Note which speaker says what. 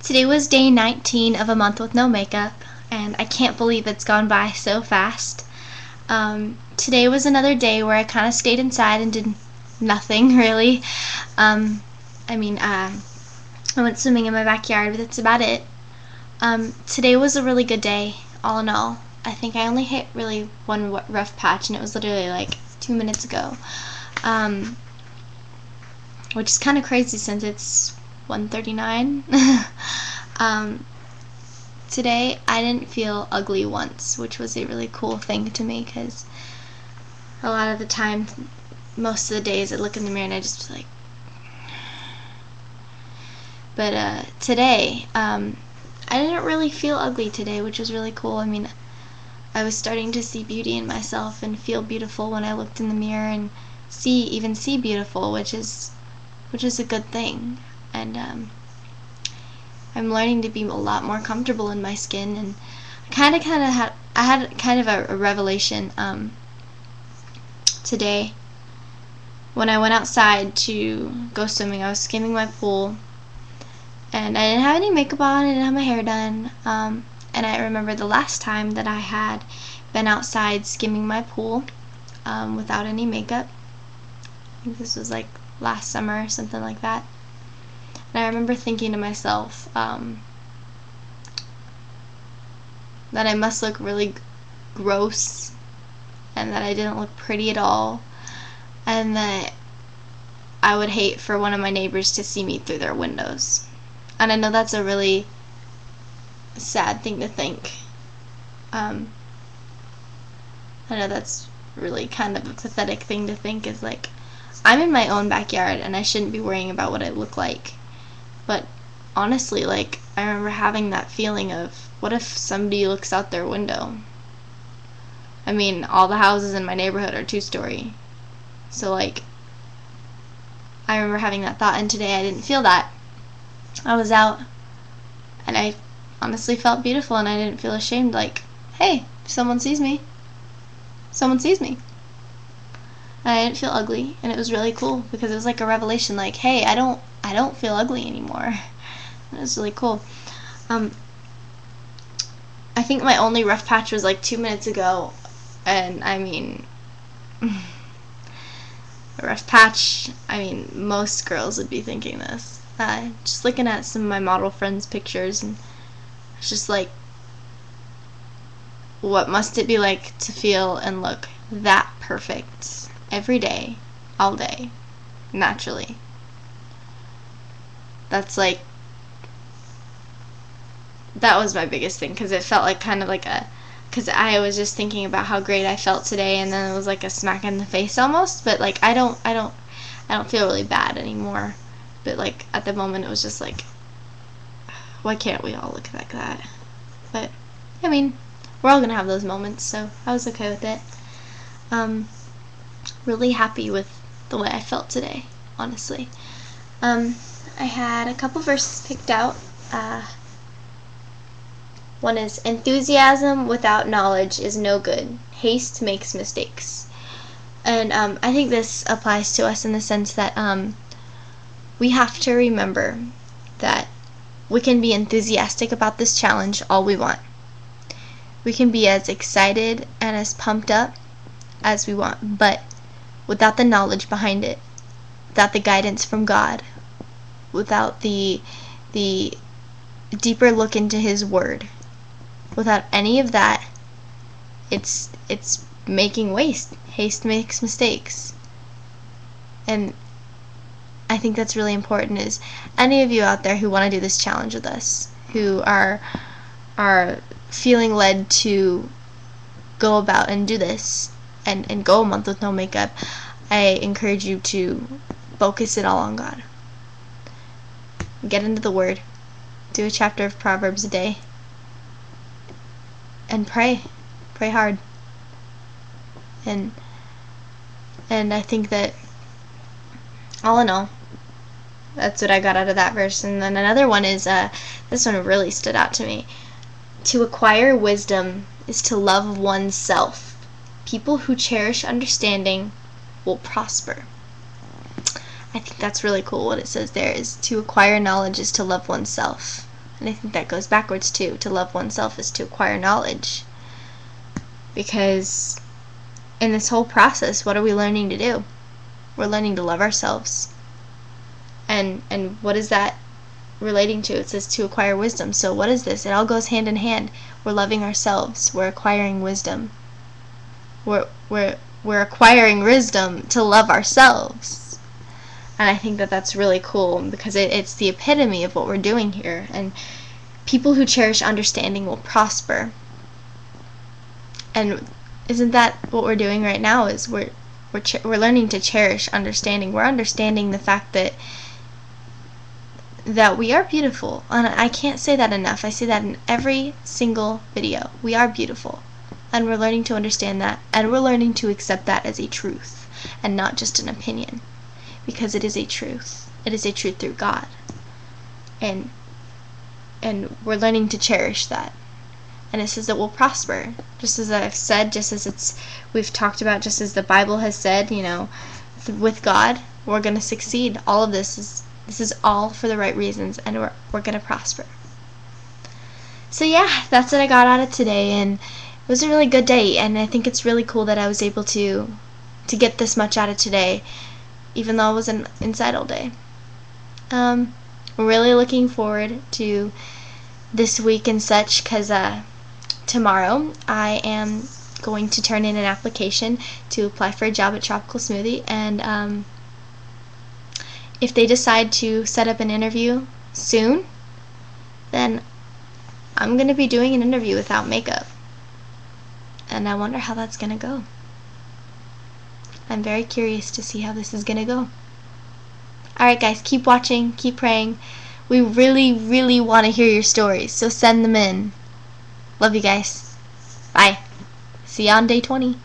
Speaker 1: Today was day 19 of a month with no makeup, and I can't believe it's gone by so fast. Today was another day where I kind of stayed inside and did nothing really. I went swimming in my backyard, but that's about it. Today was a really good day, all in all. I think I only hit really one rough patch, and it was literally like 2 minutes ago, which is kind of crazy since it's 1:39. Today I didn't feel ugly once, which was a really cool thing to me, because a lot of the time, most of the days I look in the mirror and I just like, but today I didn't really feel ugly today, which was really cool. I mean, I was starting to see beauty in myself and feel beautiful when I looked in the mirror, and even see beautiful, which is a good thing. And I'm learning to be a lot more comfortable in my skin, and I had kind of a revelation today when I went outside to go swimming. I was skimming my pool, and I didn't have any makeup on, I didn't have my hair done, and I remember the last time that I had been outside skimming my pool without any makeup. I think this was like last summer or something like that. And I remember thinking to myself that I must look really gross, and that I didn't look pretty at all, and that I would hate for one of my neighbors to see me through their windows. And I know that's a really sad thing to think. I know that's really kind of a pathetic thing to think, is like, I'm in my own backyard and I shouldn't be worrying about what I look like. But honestly, like, I remember having that feeling of, what if somebody looks out their window? I mean, all the houses in my neighborhood are 2-story. So, like, I remember having that thought, and today I didn't feel that. I was out, and I honestly felt beautiful, and I didn't feel ashamed, like, hey, if someone sees me, someone sees me. And I didn't feel ugly, and it was really cool, because it was like a revelation, like, hey, I don't feel ugly anymore. It was really cool. I think my only rough patch was like 2 minutes ago, and I mean, a rough patch, I mean, most girls would be thinking this. Just looking at some of my model friends' pictures, and it's just like, what must it be like to feel and look that perfect every day, all day, naturally? That's like, that was my biggest thing, because it felt like kind of like because I was just thinking about how great I felt today, and then it was like a smack in the face almost. But like, I don't feel really bad anymore. But like, at the moment, it was just like, why can't we all look like that? But I mean, we're all gonna have those moments, so I was okay with it. Really happy with the way I felt today, honestly. I had a couple verses picked out. One is, enthusiasm without knowledge is no good. Haste makes mistakes. And I think this applies to us in the sense that we have to remember that we can be enthusiastic about this challenge all we want. We can be as excited and as pumped up as we want, but without the knowledge behind it, without the guidance from God, without the deeper look into His Word, without any of that, it's making waste. Haste makes mistakes. And I think that's really important. Is any of you out there who want to do this challenge with us, who are feeling led to go about and do this and go a month with no makeup, I encourage you to focus it all on God. Get into the Word. Do a chapter of Proverbs a day. And pray. Pray hard. And I think that, all in all, that's what I got out of that verse. And then another one is, this one really stood out to me. To acquire wisdom is to love oneself. People who cherish understanding will prosper. I think that's really cool. What it says there is, to acquire knowledge is to love oneself. And I think that goes backwards too. To love oneself is to acquire knowledge. Because in this whole process, what are we learning to do? We're learning to love ourselves. And what is that relating to? It says to acquire wisdom. So what is this? It all goes hand in hand. We're loving ourselves. We're acquiring wisdom. We're acquiring wisdom to love ourselves. And I think that that's really cool because it's the epitome of what we're doing here. And people who cherish understanding will prosper. And isn't that what we're doing right now? Is we're learning to cherish understanding. We're understanding the fact that we are beautiful. And I can't say that enough. I say that in every single video. We are beautiful. And we're learning to understand that. And we're learning to accept that as a truth and not just an opinion. Because it is a truth. It is a truth through God. And we're learning to cherish that. And it says that we'll prosper. Just as I've said, just as we've talked about, just as the Bible has said, with God, we're going to succeed. All of this is all for the right reasons, and we're going to prosper. So yeah, that's what I got out of today, and it was a really good day, and I think it's really cool that I was able to get this much out of today, even though I wasn't inside all day. We're really looking forward to this week and such, because tomorrow I am going to turn in an application to apply for a job at Tropical Smoothie, and if they decide to set up an interview soon, then I'm going to be doing an interview without makeup. And I wonder how that's going to go. I'm very curious to see how this is going to go. Alright guys, keep watching, keep praying. We really, really want to hear your stories, so send them in. Love you guys. Bye. See you on day 20.